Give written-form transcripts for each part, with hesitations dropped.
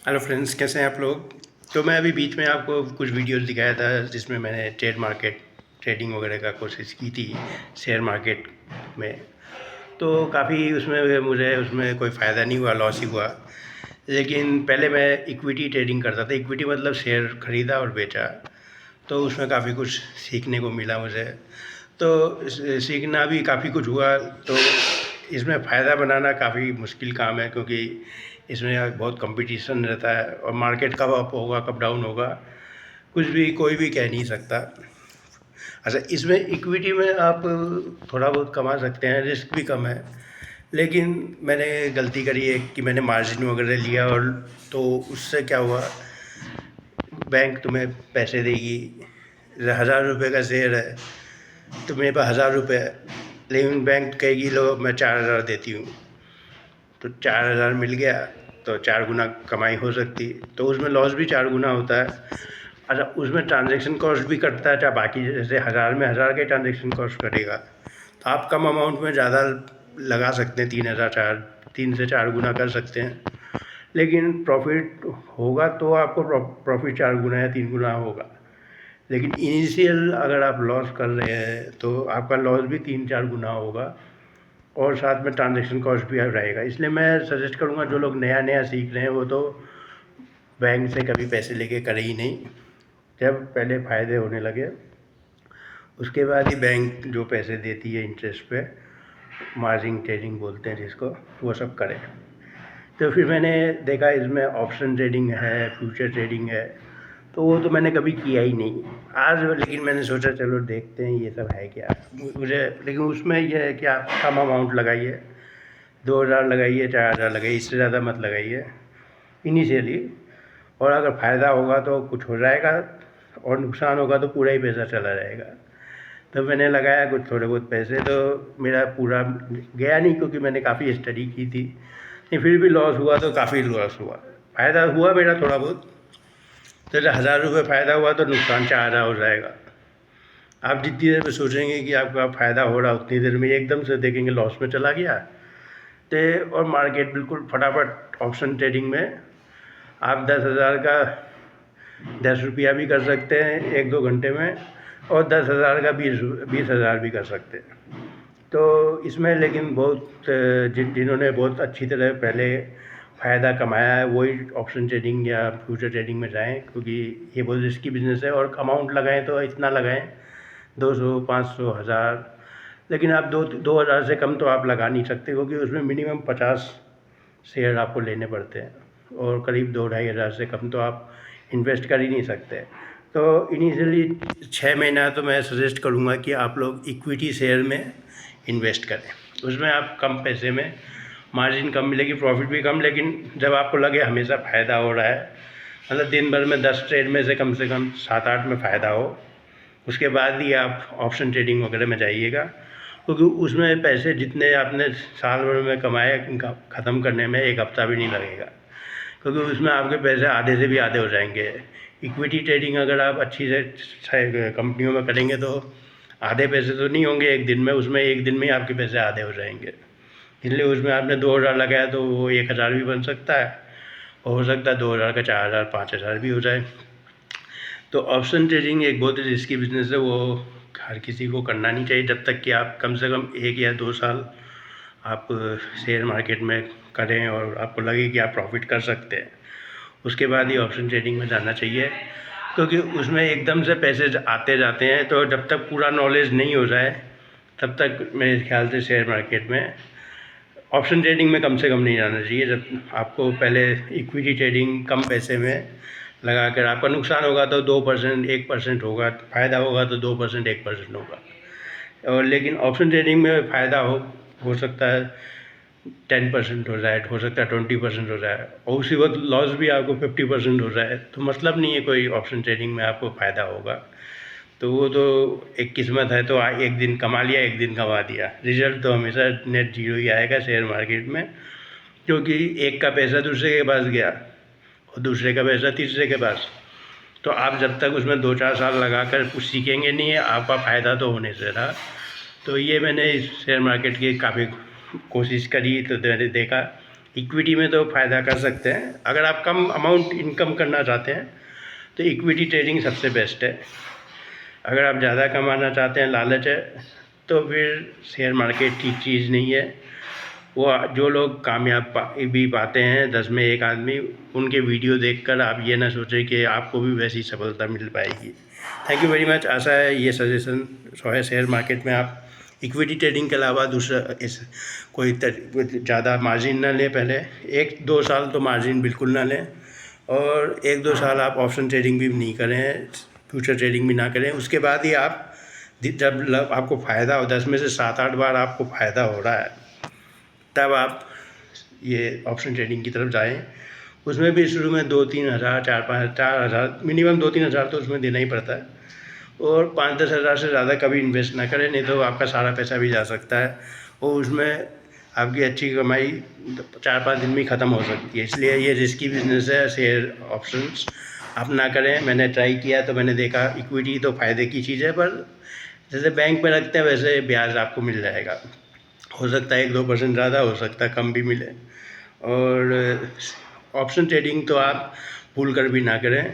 Hello friends, कैसे हैं आप लोग। तो मैं अभी बीच में आपको कुछ वीडियोस दिखाया था जिसमें मैंने ट्रेडिंग वगैरह का कोशिश की थी शेयर मार्केट में। तो काफ़ी उसमें मुझे उसमें कोई फ़ायदा नहीं हुआ, लॉस ही हुआ। लेकिन पहले मैं इक्विटी ट्रेडिंग करता था। इक्विटी मतलब शेयर खरीदा और बेचा। तो उसमें काफ़ी कुछ सीखने को मिला मुझे। तो सीखना भी काफ़ी कुछ हुआ। तो इसमें फ़ायदा बनाना काफ़ी मुश्किल काम है, क्योंकि इसमें बहुत कंपटीशन रहता है और मार्केट कब अप होगा कब डाउन होगा कुछ भी कोई भी कह नहीं सकता। अच्छा, इसमें इक्विटी में आप थोड़ा बहुत कमा सकते हैं, रिस्क भी कम है। लेकिन मैंने गलती करी है कि मैंने मार्जिन वगैरह लिया, और तो उससे क्या हुआ, बैंक तुम्हें पैसे देगी। 1000 रुपये का शेयर है तो मेरे पास 1000 रुपये है, लेकिन बैंक कहेगी लो मैं 4000 देती हूँ। तो 4000 मिल गया तो 4 गुना कमाई हो सकती। तो उसमें लॉस भी 4 गुना होता है। अच्छा, उसमें ट्रांजैक्शन कॉस्ट भी कटता है। चाहे बाकी जैसे 1000 में 1000 के ट्रांजैक्शन कॉस्ट कटेगा, तो आप कम अमाउंट में ज़्यादा लगा सकते हैं। 3 से 4 गुना कर सकते हैं। लेकिन प्रॉफिट होगा तो आपको प्रॉफिट 4 गुना या 3 गुना होगा। लेकिन इनिशियल अगर आप लॉस कर रहे हैं तो आपका लॉस भी 3-4 गुना होगा, और साथ में ट्रांजैक्शन कॉस्ट भी रहेगा। इसलिए मैं सजेस्ट करूँगा, जो लोग नया नया सीख रहे हैं वो तो बैंक से कभी पैसे लेके करे ही नहीं। जब पहले फ़ायदे होने लगे उसके बाद ही बैंक जो पैसे देती है इंटरेस्ट पे, मार्जिन ट्रेडिंग बोलते हैं जिसको, वो सब करें। तो फिर मैंने देखा इसमें ऑप्शन ट्रेडिंग है, फ्यूचर ट्रेडिंग है। तो वो तो मैंने कभी किया ही नहीं आज। लेकिन मैंने सोचा चलो देखते हैं ये सब है क्या मुझे। लेकिन उसमें यह है कि आप कम अमाउंट लगाइए, 2000 लगाइए, 4000 लगाइए, इससे ज़्यादा मत लगाइए इनिशियली। और अगर फ़ायदा होगा तो कुछ हो जाएगा, और नुकसान होगा तो पूरा ही पैसा चला जाएगा। तो मैंने लगाया कुछ थोड़े बहुत पैसे, तो मेरा पूरा गया नहीं, क्योंकि मैंने काफ़ी स्टडी की थी। नहीं, फिर भी लॉस हुआ तो काफ़ी लॉस हुआ। फ़ायदा हुआ मेरा थोड़ा बहुत। तो 1000 रुपये फ़ायदा हुआ तो नुकसान 4000 हो जाएगा। आप जितनी देर में सोचेंगे कि आपका फ़ायदा हो रहा, उतनी देर में एकदम से देखेंगे लॉस में चला गया। तो और मार्केट बिल्कुल फटाफट ऑप्शन ट्रेडिंग में आप 10,000 का 10 रुपया भी कर सकते हैं 1-2 घंटे में, और 10,000 का 20,000 भी कर सकते हैं। तो इसमें लेकिन बहुत जिन्होंने बहुत अच्छी तरह पहले फ़ायदा कमाया है वही ऑप्शन ट्रेडिंग या फ्यूचर ट्रेडिंग में जाएं, क्योंकि ये बहुत रिस्की बिजनेस है। और अमाउंट लगाएं तो इतना लगाएं, 200, 500, 1000। लेकिन आप 2,000 से कम तो आप लगा नहीं सकते, क्योंकि उसमें मिनिमम 50 शेयर आपको लेने पड़ते हैं, और करीब 2-2,500 से कम तो आप इन्वेस्ट कर ही नहीं सकते। तो इनिशियली 6 महीना तो मैं सजेस्ट करूँगा कि आप लोग इक्विटी शेयर में इन्वेस्ट करें। उसमें आप कम पैसे में, मार्जिन कम मिलेगी, प्रॉफिट भी कम, लेकिन जब आपको लगे हमेशा फ़ायदा हो रहा है, मतलब दिन भर में 10 ट्रेड में से कम 7-8 में फ़ायदा हो, उसके बाद ही आप ऑप्शन ट्रेडिंग वगैरह में जाइएगा। क्योंकि उसमें पैसे जितने आपने साल भर में कमाए ख़त्म करने में 1 हफ़्ता भी नहीं लगेगा, क्योंकि उसमें आपके पैसे आधे से भी आधे हो जाएंगे। इक्विटी ट्रेडिंग अगर आप अच्छी से कंपनियों में करेंगे तो आधे पैसे तो नहीं होंगे एक दिन में, उसमें एक दिन में ही आपके पैसे आधे हो जाएंगे। इसलिए उसमें आपने 2,000 लगाया तो वो 1,000 भी बन सकता है, और हो सकता है 2,000 का 4,000, 5,000 भी हो जाए। तो ऑप्शन ट्रेडिंग एक बहुत ही रिस्की बिजनेस है, वो हर किसी को करना नहीं चाहिए जब तक कि आप कम से कम 1 या 2 साल आप शेयर मार्केट में करें और आपको लगे कि आप प्रॉफिट कर सकते हैं। उसके बाद ही ऑप्शन ट्रेडिंग में जाना चाहिए, क्योंकि उसमें एकदम से पैसे आते जाते हैं। तो जब तक पूरा नॉलेज नहीं हो जाए तब तक मेरे ख्याल से शेयर मार्केट में, ऑप्शन ट्रेडिंग में कम से कम नहीं जाना चाहिए। जब आपको पहले इक्विटी ट्रेडिंग कम पैसे में लगा कर, आपका नुकसान होगा तो 2%, 1% होगा, फ़ायदा होगा तो 2%, 1% होगा। और लेकिन ऑप्शन ट्रेडिंग में फ़ायदा हो सकता है 10% हो जाए, हो सकता है 20% हो जाए, और उसी वक्त लॉस भी आपको 50% हो जाए। तो मतलब नहीं है कोई ऑप्शन ट्रेडिंग में आपको फ़ायदा होगा। तो वो तो एक किस्मत है, तो एक दिन कमा लिया, एक दिन गंवा दिया। रिजल्ट तो हमेशा नेट जीरो ही आएगा शेयर मार्केट में, क्योंकि एक का पैसा दूसरे के पास गया और दूसरे का पैसा तीसरे के पास। तो आप जब तक उसमें 2-4 साल लगा कर कुछ सीखेंगे नहीं है, आपका फ़ायदा तो होने से रहा। तो ये मैंने इस शेयर मार्केट की काफ़ी कोशिश करी, तो मैंने देखा इक्विटी में तो फ़ायदा कर सकते हैं। अगर आप कम अमाउंट इनकम करना चाहते हैं तो इक्विटी ट्रेडिंग सबसे बेस्ट है। अगर आप ज़्यादा कमाना चाहते हैं, लालच है, तो फिर शेयर मार्केट ठीक चीज़ नहीं है। वो जो लोग कामयाब भी पाते हैं 10 में 1 आदमी, उनके वीडियो देखकर आप ये ना सोचें कि आपको भी वैसी सफलता मिल पाएगी। Thank you very much. आशा है ये सजेशन शेयर मार्केट में आप इक्विटी ट्रेडिंग के अलावा दूसरा इस कोई ज़्यादा मार्जिन ना लें। पहले 1-2 साल तो मार्जिन बिल्कुल ना लें, और 1-2 साल आप ऑप्शन ट्रेडिंग भी नहीं करें, फ्यूचर ट्रेडिंग भी ना करें। उसके बाद ही आप जब आपको फ़ायदा हो, 10 में से 7-8 बार आपको फ़ायदा हो रहा है, तब आप ये ऑप्शन ट्रेडिंग की तरफ जाएं। उसमें भी शुरू में 2-3 हज़ार, 4 हज़ार, मिनिमम 2-3 हज़ार तो उसमें देना ही पड़ता है, और 5-10 हज़ार से ज़्यादा कभी इन्वेस्ट ना करें, नहीं तो आपका सारा पैसा भी जा सकता है, और उसमें आपकी अच्छी कमाई 4-5 दिन में ख़त्म हो सकती है। इसलिए ये रिस्की बिजनेस है, शेयर ऑप्शंस आप ना करें। मैंने ट्राई किया तो मैंने देखा इक्विटी तो फ़ायदे की चीज़ है, पर जैसे बैंक में रखते हैं वैसे ब्याज आपको मिल जाएगा। हो सकता है 1-2% ज़्यादा, हो सकता है कम भी मिले। और ऑप्शन ट्रेडिंग तो आप भूल कर भी ना करें।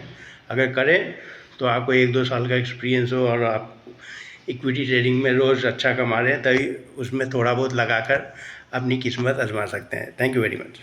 अगर करें तो आपको 1-2 साल का एक्सपीरियंस हो और आप इक्विटी ट्रेडिंग में रोज़ अच्छा कमा रहे हैं, तभी उसमें थोड़ा बहुत लगाकर अपनी किस्मत आजमा सकते हैं। Thank you very much.